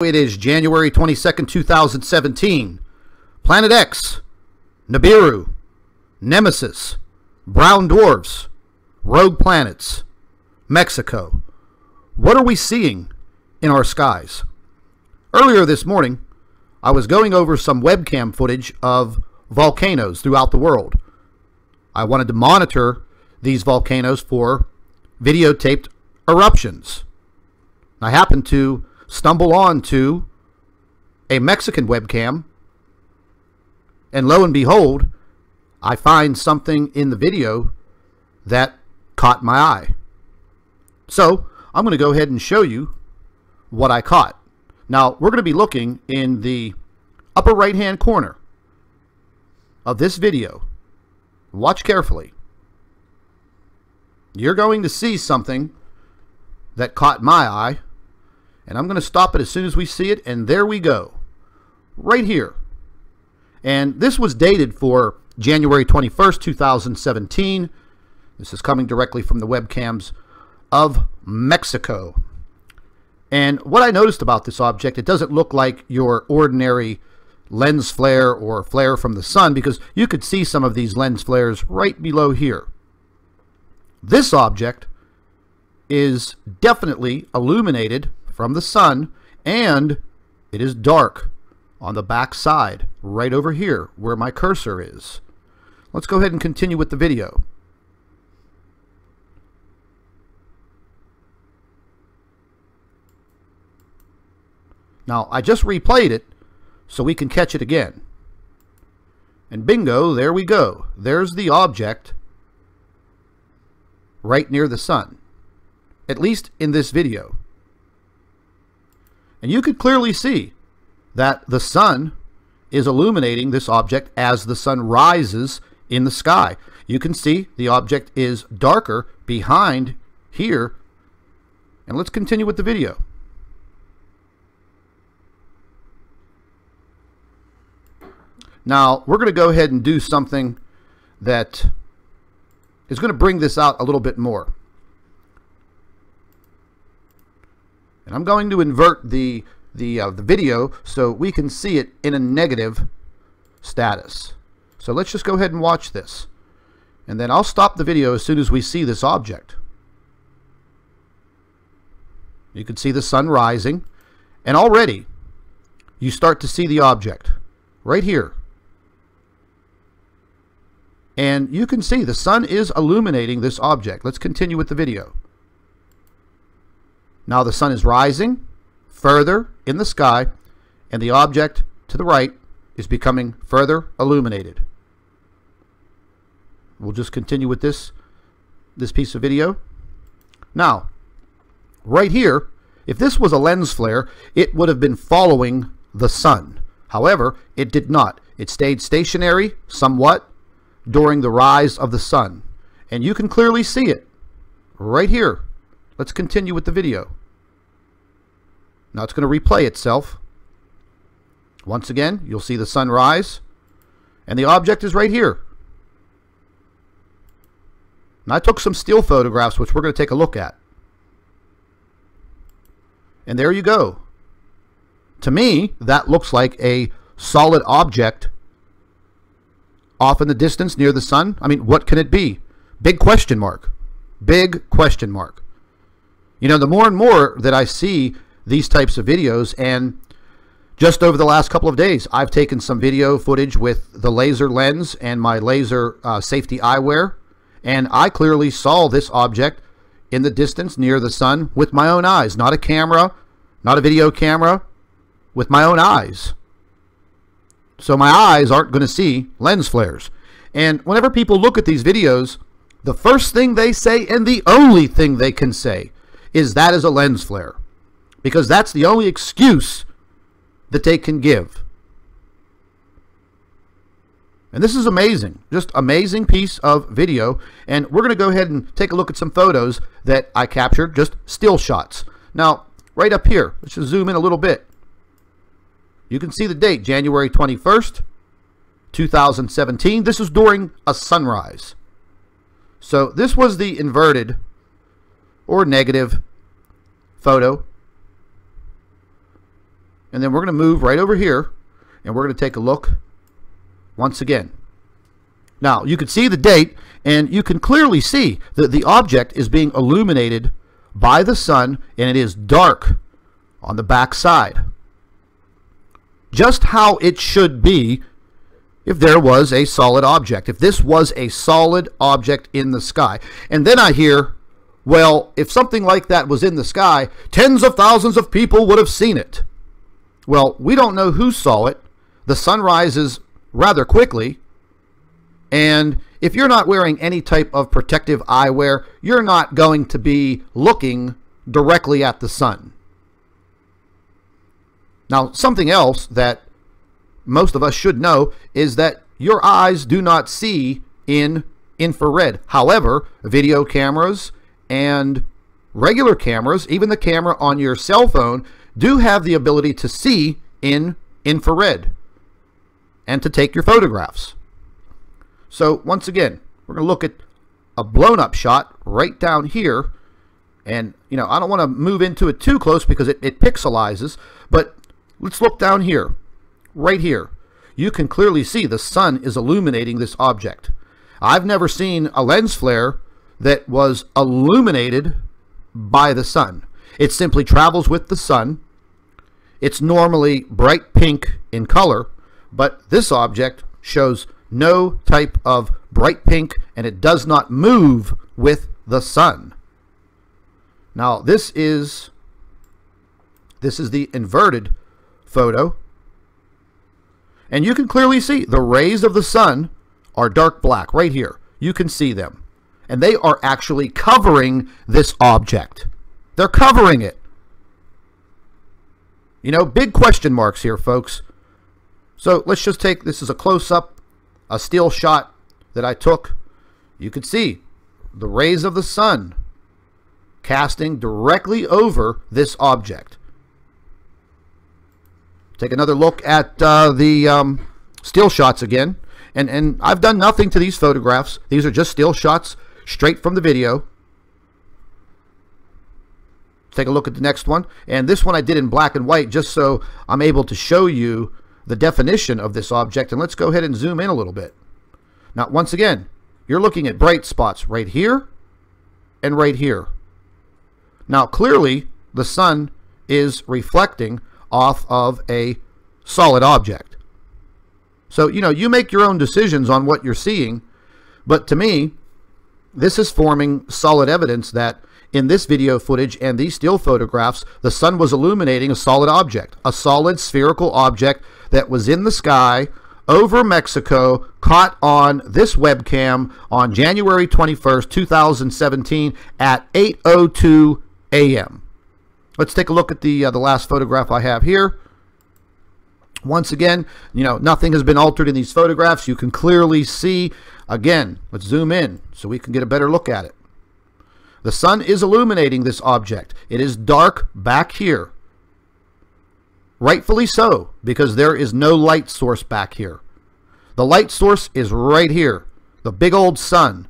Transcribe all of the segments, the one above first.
It is January 22nd, 2017. Planet X, Nibiru, Nemesis, brown dwarfs, rogue planets, Mexico. What are we seeing in our skies? Earlier this morning, I was going over some webcam footage of volcanoes throughout the world. I wanted to monitor these volcanoes for videotaped eruptions. I happened to stumble on to a Mexican webcam, and lo and behold, I find something in the video that caught my eye. So I'm going to go ahead and show you what I caught. Now we're going to be looking in the upper right hand corner of this video. Watch carefully. You're going to see something that caught my eye, and I'm going to stop it as soon as we see it, and there we go. Right here. And this was dated for January 21st, 2017. This is coming directly from the webcams of Mexico. And what I noticed about this object, it doesn't look like your ordinary lens flare or flare from the sun, because you could see some of these lens flares right below here. This object is definitely illuminated from the sun, and it is dark on the back side right over here where my cursor is. Let's go ahead and continue with the video. Now I just replayed it so we can catch it again, and bingo, there we go. There's the object right near the sun, at least in this video. And you could clearly see that the sun is illuminating this object as the sun rises in the sky. You can see the object is darker behind here. And let's continue with the video. Now, we're going to go ahead and do something that is going to bring this out a little bit more. And I'm going to invert the video so we can see it in a negative status. So let's just go ahead and watch this. And then I'll stop the video as soon as we see this object. You can see the sun rising, and already you start to see the object right here. And you can see the sun is illuminating this object. Let's continue with the video. Now the sun is rising further in the sky, and the object to the right is becoming further illuminated. We'll just continue with this piece of video. Now, right here, if this was a lens flare, it would have been following the sun. However, it did not. It stayed stationary somewhat during the rise of the sun. And you can clearly see it right here. Let's continue with the video. Now it's going to replay itself. Once again, you'll see the sun rise, and the object is right here. And I took some still photographs, which we're going to take a look at. And there you go. To me, that looks like a solid object off in the distance near the sun. I mean, what can it be? Big question mark. Big question mark. You know, the more and more that I see these types of videos, and just over the last couple of days, I've taken some video footage with the laser lens and my laser safety eyewear, and I clearly saw this object in the distance near the sun with my own eyes. Not a camera, not a video camera, with my own eyes. So my eyes aren't going to see lens flares. And whenever people look at these videos, the first thing they say, and the only thing they can say, is that is a lens flare. Because that's the only excuse that they can give. And this is amazing. Just amazing piece of video. And we're going to go ahead and take a look at some photos that I captured, just still shots. Now, right up here, let's just zoom in a little bit. You can see the date, January 21st, 2017. This is during a sunrise. So this was the inverted or negative photo and then we're going to move right over here, and we're going to take a look once again. Now, you can see the date, and you can clearly see that the object is being illuminated by the sun, and it is dark on the back side. Just how it should be if there was a solid object, if this was a solid object in the sky. And then I hear, well, if something like that was in the sky, tens of thousands of people would have seen it. Well, we don't know who saw it. The sun rises rather quickly, and if you're not wearing any type of protective eyewear, you're not going to be looking directly at the sun. Now, something else that most of us should know is that your eyes do not see in infrared. However, video cameras and regular cameras, even the camera on your cell phone, do have the ability to see in infrared and to take your photographs. So once again, we're going to look at a blown up shot right down here. And, I don't want to move into it too close because it pixelizes, but let's look down here, right here. You can clearly see the sun is illuminating this object. I've never seen a lens flare that was illuminated by the sun. It simply travels with the sun. It's normally bright pink in color, but this object shows no type of bright pink, and it does not move with the sun. Now, this is the inverted photo, and you can clearly see the rays of the sun are dark black right here. You can see them, and they are actually covering this object. They're covering it. Big question marks here, folks. So let's just take, this is a close-up, a still shot that I took. You can see the rays of the sun casting directly over this object. Take another look at the still shots again. And I've done nothing to these photographs. These are just still shots straight from the video. Take a look at the next one. And this one I did in black and white just so I'm able to show you the definition of this object. And let's go ahead and zoom in a little bit. Now, once again, you're looking at bright spots right here and right here. Now, clearly, the sun is reflecting off of a solid object. So, you make your own decisions on what you're seeing. But to me, this is forming solid evidence that in this video footage and these still photographs, the sun was illuminating a solid object, a solid spherical object that was in the sky over Mexico, caught on this webcam on January 21st, 2017 at 8:02 a.m. Let's take a look at the last photograph I have here. Once again, nothing has been altered in these photographs. You can clearly see, again, let's zoom in so we can get a better look at it. The sun is illuminating this object. It is dark back here. Rightfully so, because there is no light source back here. The light source is right here, the big old sun.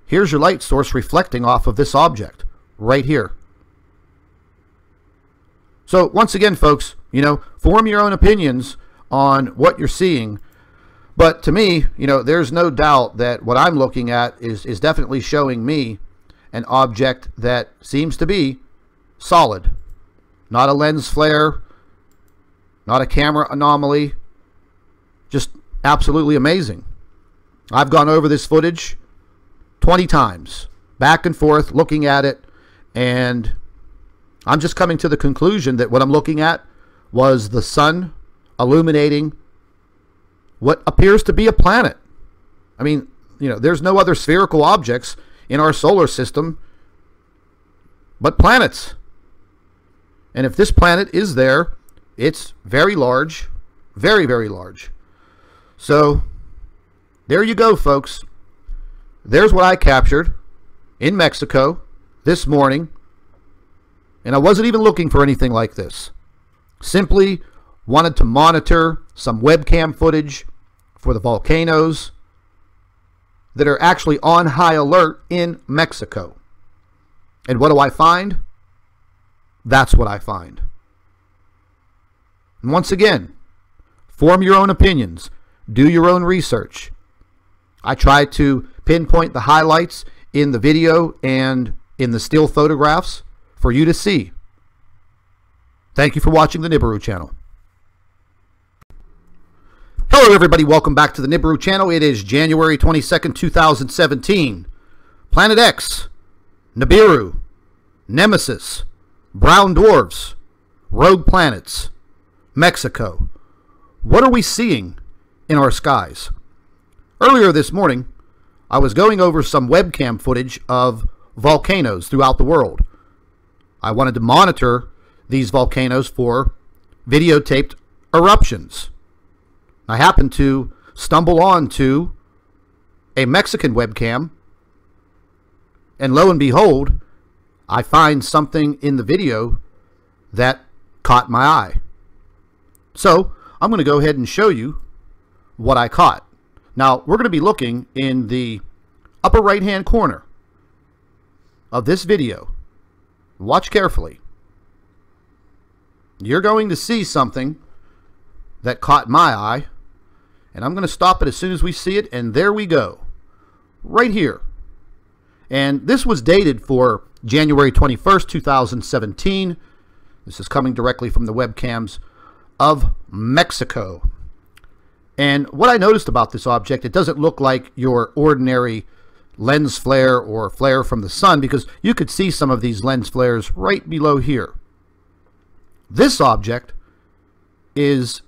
Here's your light source reflecting off of this object, right here. So once again, folks, form your own opinions on what you're seeing. But to me, there's no doubt that what I'm looking at is definitely showing me an object that seems to be solid. Not a lens flare, not a camera anomaly, just absolutely amazing. I've gone over this footage 20 times, back and forth, looking at it, and I'm just coming to the conclusion that what I'm looking at was the sun illuminating what appears to be a planet. I mean, there's no other spherical objects in our solar system but planets. And if this planet is there, it's very large, very, very large. So there you go, folks. There's what I captured in Mexico this morning. And I wasn't even looking for anything like this. Simply wanted to monitor some webcam footage for the volcanoes that are actually on high alert in Mexico. And what do I find? That's what I find. And once again, form your own opinions. Do your own research. I try to pinpoint the highlights in the video and in the still photographs for you to see. Thank you for watching the Nibiru channel. Hello everybody, welcome back to the Nibiru channel. It is January 22nd, 2017. Planet X, Nibiru, Nemesis, brown dwarfs, rogue planets, Mexico. What are we seeing in our skies? Earlier this morning, I was going over some webcam footage of volcanoes throughout the world. I wanted to monitor these volcanoes for videotaped eruptions. I happened to stumble onto a Mexican webcam, and lo and behold, I find something in the video that caught my eye. So I'm going to go ahead and show you what I caught. Now, we're going to be looking in the upper right-hand corner of this video. Watch carefully. You're going to see something that caught my eye, and I'm going to stop it as soon as we see it, and there we go. Right here. And this was dated for January 21st, 2017. This is coming directly from the webcams of Mexico. And what I noticed about this object, it doesn't look like your ordinary lens flare or flare from the sun, because you could see some of these lens flares right below here. This object is